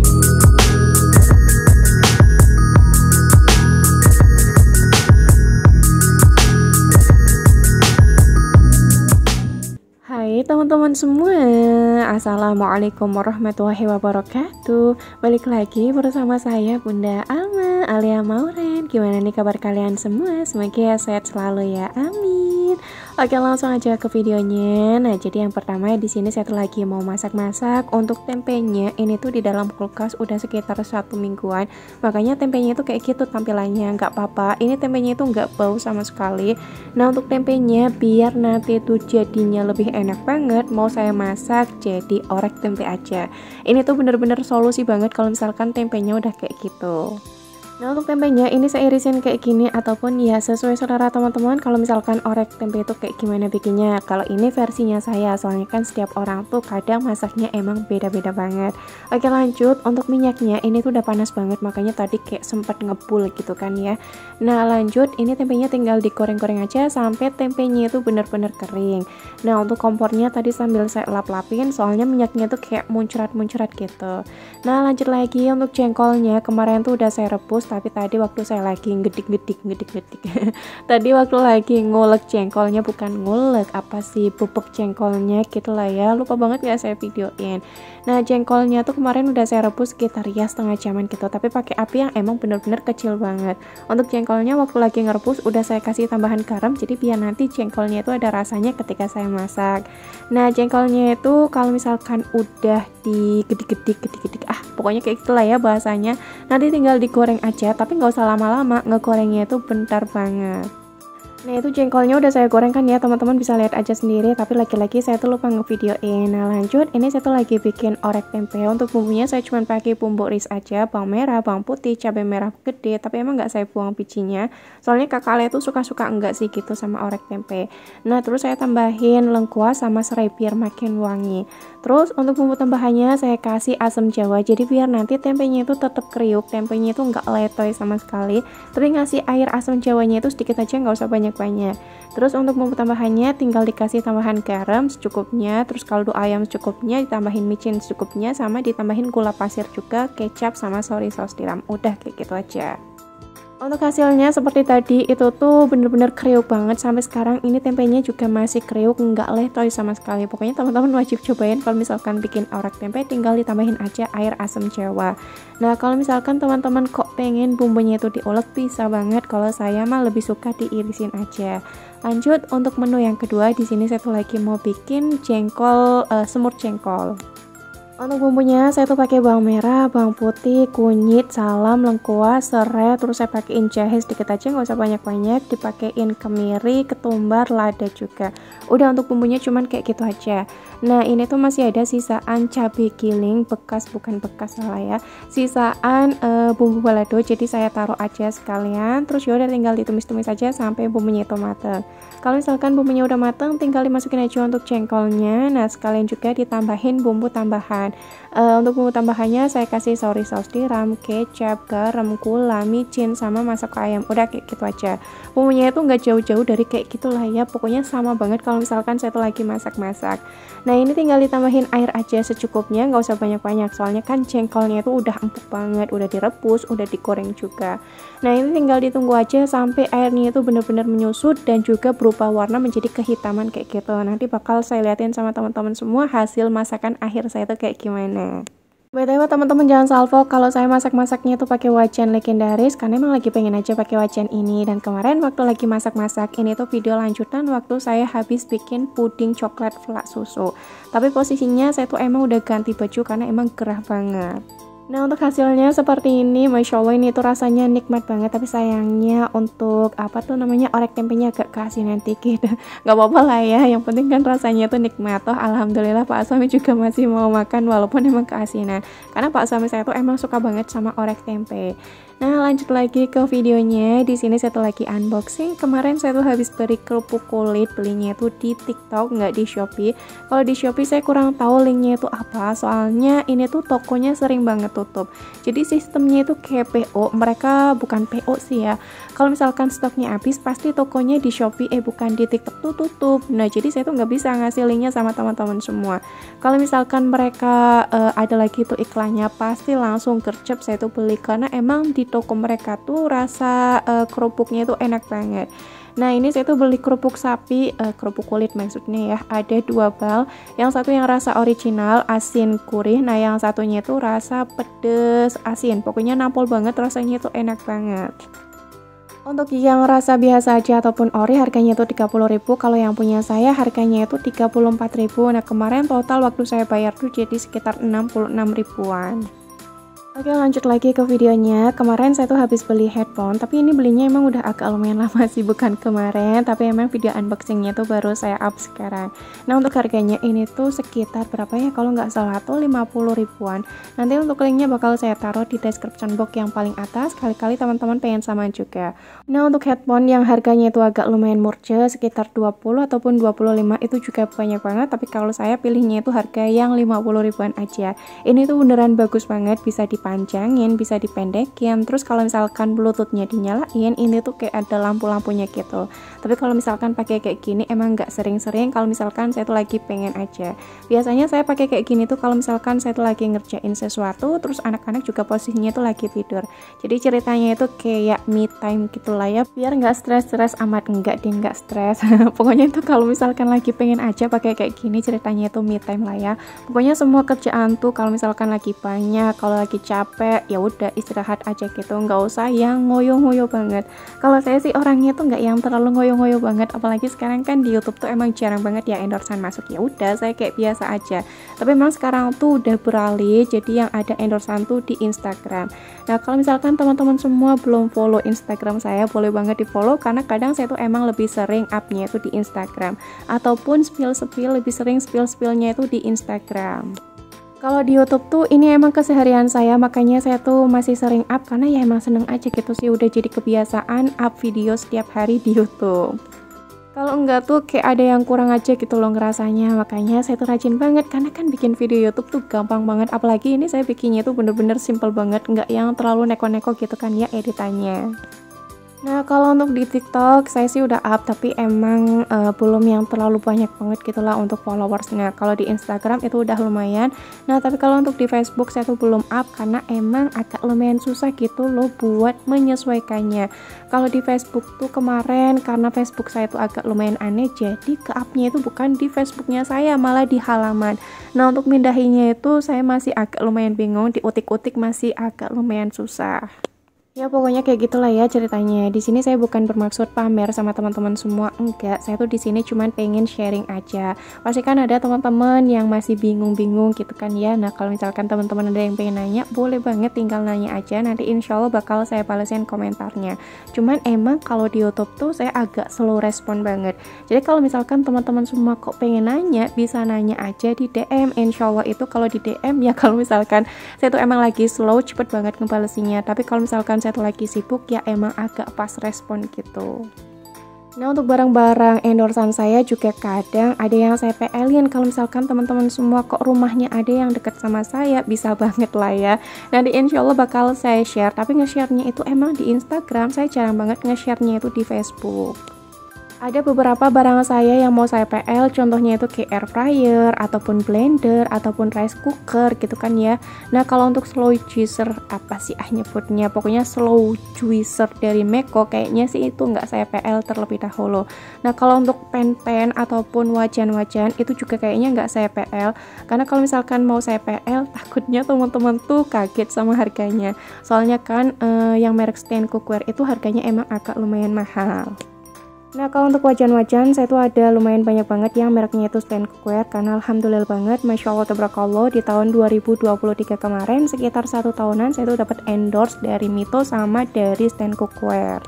Hai teman-teman semua, Assalamualaikum warahmatullahi wabarakatuh. Balik lagi bersama saya Bunda Alma Alia Mauren. Gimana nih kabar kalian semua? Semoga sehat selalu ya, amin. Oke, langsung aja ke videonya. Nah, jadi yang pertama di sini saya tuh lagi mau masak-masak. Untuk tempenya ini tuh di dalam kulkas udah sekitar 1 mingguan. Makanya tempenya itu kayak gitu tampilannya, nggak apa-apa. Ini tempenya itu nggak bau sama sekali. Nah, untuk tempenya biar nanti tuh jadinya lebih enak banget, mau saya masak jadi orek tempe aja. Ini tuh bener-bener solusi banget kalau misalkan tempenya udah kayak gitu. Nah, untuk tempenya ini saya irisin kayak gini ataupun ya sesuai selera teman-teman. Kalau misalkan orek tempe itu kayak gimana bikinnya. Kalau ini versinya saya, soalnya kan setiap orang tuh kadang masaknya emang beda-beda banget. Oke, lanjut. Untuk minyaknya ini tuh udah panas banget, makanya tadi kayak sempat ngebul gitu kan ya. Nah, lanjut, ini tempenya tinggal digoreng-goreng aja sampai tempenya itu bener-bener kering. Nah, untuk kompornya tadi sambil saya lap-lapin soalnya minyaknya tuh kayak muncrat-muncrat gitu. Nah, lanjut lagi untuk jengkolnya. Kemarin tuh udah saya rebus, tapi tadi waktu saya lagi ngedik-ngedik tadi waktu lagi ngulek jengkolnya, bukan ngulek apa sih, bubuk jengkolnya gitu lah ya, lupa banget gak saya videoin. Nah, jengkolnya tuh kemarin udah saya rebus sekitar ya setengah jaman gitu, tapi pakai api yang emang bener-bener kecil banget. Untuk jengkolnya waktu lagi ngerebus udah saya kasih tambahan garam, jadi biar nanti jengkolnya itu ada rasanya ketika saya masak. Nah, jengkolnya itu kalau misalkan udah digedik-gedik pokoknya kayak gitulah ya bahasanya, nanti tinggal digoreng aja, tapi nggak usah lama-lama, ngegorengnya itu bentar banget. Nah, itu jengkolnya udah saya goreng kan ya, teman-teman bisa lihat aja sendiri, tapi lagi-lagi saya tuh lupa ngevideoin. Nah, lanjut, ini saya tuh lagi bikin orek tempe. Untuk bumbunya saya cuma pakai bumbu ris aja, bawang merah, bawang putih, cabai merah gede, tapi emang nggak saya buang bijinya, soalnya kakak Ale tuh suka-suka enggak sih gitu sama orek tempe. Nah, terus saya tambahin lengkuas sama serai biar makin wangi. Terus untuk bumbu tambahannya saya kasih asam jawa, jadi biar nanti tempenya itu tetap kriuk, tempenya itu nggak letoy sama sekali. Terus ngasih air asam jawanya itu sedikit aja, nggak usah banyak-banyak. Terus untuk bumbu tambahannya tinggal dikasih tambahan garam secukupnya, terus kaldu ayam secukupnya, ditambahin micin secukupnya, sama ditambahin gula pasir juga, kecap sama soy sauce tiram. Udah kayak gitu aja. Untuk hasilnya seperti tadi, itu tuh bener-bener kriuk banget. Sampai sekarang ini tempenya juga masih kriuk, nggak letoy sama sekali. Pokoknya teman-teman wajib cobain kalau misalkan bikin orek tempe, tinggal ditambahin aja air asam jawa. Nah, kalau misalkan teman-teman kok pengen bumbunya itu diulek, bisa banget. Kalau saya mah lebih suka diirisin aja. Lanjut untuk menu yang kedua, di sini saya tuh lagi mau bikin jengkol, semur jengkol. Untuk bumbunya saya tuh pakai bawang merah, bawang putih, kunyit, salam, lengkuas, serai, terus saya pakein jahe sedikit aja, nggak usah banyak-banyak, dipakein kemiri, ketumbar, lada juga. Udah, untuk bumbunya cuman kayak gitu aja. Nah, ini tuh masih ada sisaan cabai giling bekas, bukan bekas salah ya, sisaan bumbu balado, jadi saya taruh aja sekalian. Terus yaudah tinggal ditumis-tumis aja sampai bumbunya itu mateng. Kalau misalkan bumbunya udah mateng, tinggal dimasukin aja untuk jengkolnya. Nah, sekalian juga ditambahin bumbu tambahan. Untuk bumbu tambahannya saya kasih soy sauce tiram, kecap, garam, gula, micin, sama masak ayam. Udah kayak gitu aja. Bumbunya itu nggak jauh-jauh dari kayak gitulah ya, pokoknya sama banget kalau misalkan saya tuh lagi masak-masak. Nah, ini tinggal ditambahin air aja secukupnya, nggak usah banyak-banyak, soalnya kan jengkolnya itu udah empuk banget, udah direbus, udah digoreng juga. Nah, ini tinggal ditunggu aja sampai airnya itu benar-benar menyusut dan juga berubah warna menjadi kehitaman kayak gitu. Nanti bakal saya liatin sama teman-teman semua hasil masakan akhir saya itu kayak gimana. BTW teman-teman jangan salvo kalau saya masak-masaknya tuh pakai wajan legendaris, karena emang lagi pengen aja pakai wajan ini. Dan kemarin waktu lagi masak-masak ini tuh video lanjutan waktu saya habis bikin puding coklat flak susu. Tapi posisinya saya tuh emang udah ganti baju karena emang gerah banget. Nah, untuk hasilnya seperti ini, Masya Allah, ini tuh rasanya nikmat banget. Tapi sayangnya untuk apa tuh namanya, orek tempenya agak keasinan dikit. Gak apa-apa lah ya, yang penting kan rasanya tuh nikmat. Toh alhamdulillah Pak Suami juga masih mau makan walaupun emang keasinan, karena Pak Suami saya tuh emang suka banget sama orek tempe. Nah, lanjut lagi ke videonya. Di sini saya tuh lagi unboxing. Kemarin saya tuh habis beli kerupuk kulit, belinya tuh di TikTok, nggak di Shopee. Kalau di Shopee saya kurang tahu linknya itu apa, soalnya ini tuh tokonya sering banget tertutup. Jadi sistemnya itu kayak PO, mereka bukan PO sih ya. Kalau misalkan stoknya habis, pasti tokonya di Shopee bukan di TikTok tuh tutup. Nah jadi saya tuh nggak bisa ngasih linknya sama teman-teman semua. Kalau misalkan mereka ada lagi tuh iklannya, pasti langsung gercep saya tuh beli, karena emang di toko mereka tuh rasa kerupuknya itu enak banget. Nah ini saya tuh beli kerupuk sapi, kerupuk kulit maksudnya ya, ada 2 bal. Yang satu yang rasa original asin gurih, nah yang satunya itu rasa pedes asin. Pokoknya nampol banget, rasanya itu enak banget. Untuk yang rasa biasa aja ataupun ori harganya itu 30.000. Kalau yang punya saya harganya itu 34.000. Nah kemarin total waktu saya bayar tuh jadi sekitar 66 ribuan. Oke lanjut lagi ke videonya. Kemarin saya tuh habis beli headphone, tapi ini belinya emang udah agak lumayan lama sih, bukan kemarin, tapi emang video unboxingnya tuh baru saya up sekarang. Nah untuk harganya ini tuh sekitar berapa ya, kalau nggak salah tuh 50 ribuan. Nanti untuk linknya bakal saya taruh di description box yang paling atas, kali-kali teman-teman pengen sama juga. Nah untuk headphone yang harganya itu agak lumayan murce, sekitar 20 ataupun 25 itu juga banyak banget, tapi kalau saya pilihnya itu harga yang 50 ribuan aja. Ini tuh beneran bagus banget, bisa dipanjangin, bisa dipendekin. Terus kalau misalkan bluetoothnya dinyalain, ini tuh kayak ada lampu-lampunya gitu. Tapi kalau misalkan pakai kayak gini emang nggak sering-sering, kalau misalkan saya tuh lagi pengen aja. Biasanya saya pakai kayak gini tuh kalau misalkan saya tuh lagi ngerjain sesuatu, terus anak-anak juga posisinya tuh lagi tidur. Jadi ceritanya itu kayak me time gitu lah ya, biar nggak stres-stres amat. Enggak deh, nggak stres. Pokoknya itu kalau misalkan lagi pengen aja pakai kayak gini, ceritanya itu me time lah ya. Pokoknya semua kerjaan tuh kalau misalkan lagi banyak, kalau lagi capek ya udah istirahat aja gitu, nggak usah yang ngoyo-ngoyo banget. Kalau saya sih orangnya tuh nggak yang terlalu ngoyo-ngoyo banget, apalagi sekarang kan di YouTube tuh emang jarang banget ya endorsean masuk. Ya udah saya kayak biasa aja, tapi memang sekarang tuh udah beralih jadi yang ada endorsean tuh di Instagram. Nah kalau misalkan teman-teman semua belum follow Instagram saya, boleh banget di follow, karena kadang saya tuh emang lebih sering upnya itu di Instagram, ataupun spill-spill, lebih sering spill-spillnya itu di Instagram. Kalau di YouTube tuh ini emang keseharian saya, makanya saya tuh masih sering up, karena ya emang seneng aja gitu sih, udah jadi kebiasaan up video setiap hari di YouTube. Kalau enggak tuh kayak ada yang kurang aja gitu loh ngerasanya, makanya saya tuh rajin banget, karena kan bikin video YouTube tuh gampang banget, apalagi ini saya bikinnya tuh bener-bener simple banget, nggak yang terlalu neko-neko gitu kan ya editannya. Nah kalau untuk di TikTok saya sih udah up, tapi emang belum yang terlalu banyak banget gitulah untuk followersnya. Kalau di Instagram itu udah lumayan. Nah tapi kalau untuk di Facebook saya tuh belum up, karena emang agak lumayan susah gitu loh buat menyesuaikannya. Kalau di Facebook tuh kemarin karena Facebook saya tuh agak lumayan aneh, jadi ke upnya itu bukan di Facebooknya saya, malah di halaman. Nah untuk mindahinnya itu saya masih agak lumayan bingung, diutik-utik masih agak lumayan susah. Ya pokoknya kayak gitulah ya ceritanya. Di sini saya bukan bermaksud pamer sama teman-teman semua, enggak. Saya tuh di sini cuman pengen sharing aja. Pasti kan ada teman-teman yang masih bingung-bingung gitu kan ya. Nah kalau misalkan teman-teman ada yang pengen nanya, boleh banget tinggal nanya aja. Nanti insya Allah bakal saya balesin komentarnya. Cuman emang kalau di YouTube tuh saya agak slow respon banget. Jadi kalau misalkan teman-teman semua kok pengen nanya, bisa nanya aja di DM. Insya Allah itu kalau di DM ya, kalau misalkan saya tuh emang lagi slow, cepet banget ngebalesinya. Tapi kalau misalkan saya tuh lagi sibuk ya emang agak pas respon gitu. Nah untuk barang-barang endorsean saya juga kadang ada yang saya PL-in. Kalau misalkan teman-teman semua kok rumahnya ada yang deket sama saya, bisa banget lah ya. Nanti insya Allah bakal saya share, tapi nge-share-nya itu emang di Instagram, saya jarang banget nge-share-nya itu di Facebook. Ada beberapa barang saya yang mau saya PL, contohnya itu kayak air fryer, ataupun blender, ataupun rice cooker gitu kan ya. Nah kalau untuk slow juicer, apa sih nyebutnya, pokoknya slow juicer dari Meko, kayaknya sih itu nggak saya PL terlebih dahulu. Nah kalau untuk pen-pen ataupun wajan-wajan itu juga kayaknya nggak saya PL, karena kalau misalkan mau saya PL takutnya teman-teman tuh kaget sama harganya. Soalnya kan yang merek Stand Cookware itu harganya emang agak lumayan mahal. Nah kalau untuk wajan-wajan saya tuh ada lumayan banyak banget yang mereknya itu Stand Cookware, karena alhamdulillah banget, masya Allah tabarakallah, di tahun 2023 kemarin sekitar 1 tahunan saya tuh dapat endorse dari Mito sama dari Stand Cookware.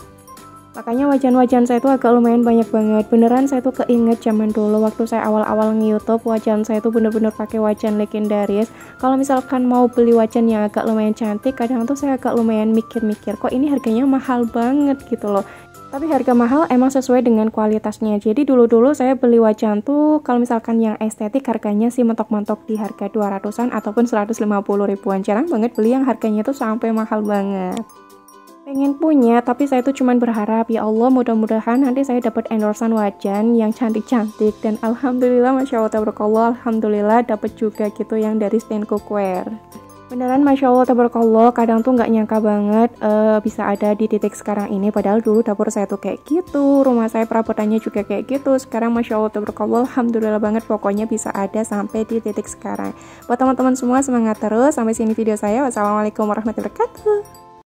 Makanya wajan-wajan saya tuh agak lumayan banyak banget. Beneran saya tuh keinget zaman dulu waktu saya awal-awal nge-YouTube, wajan saya tuh bener-bener pakai wajan legendaris. Kalau misalkan mau beli wajan yang agak lumayan cantik, kadang tuh saya agak lumayan mikir-mikir, kok ini harganya mahal banget gitu loh. Tapi harga mahal emang sesuai dengan kualitasnya. Jadi dulu-dulu saya beli wajan tuh kalau misalkan yang estetik harganya sih mentok-mentok di harga 200-an ataupun 150 ribuan. Jarang banget beli yang harganya tuh sampai mahal banget. Pengen punya, tapi saya tuh cuman berharap, ya Allah mudah-mudahan nanti saya dapat endorsean wajan yang cantik-cantik. Dan alhamdulillah, Masya Allah, tabarakallah, alhamdulillah dapat juga gitu yang dari Stand Cookware. Beneran Masya Allah, tabarakallah, kadang tuh nggak nyangka banget bisa ada di titik sekarang ini. Padahal dulu dapur saya tuh kayak gitu, rumah saya perabotannya juga kayak gitu. Sekarang Masya Allah, tabarakallah, alhamdulillah banget, pokoknya bisa ada sampai di titik sekarang. Buat teman-teman semua, semangat terus. Sampai sini video saya. Wassalamualaikum warahmatullahi wabarakatuh.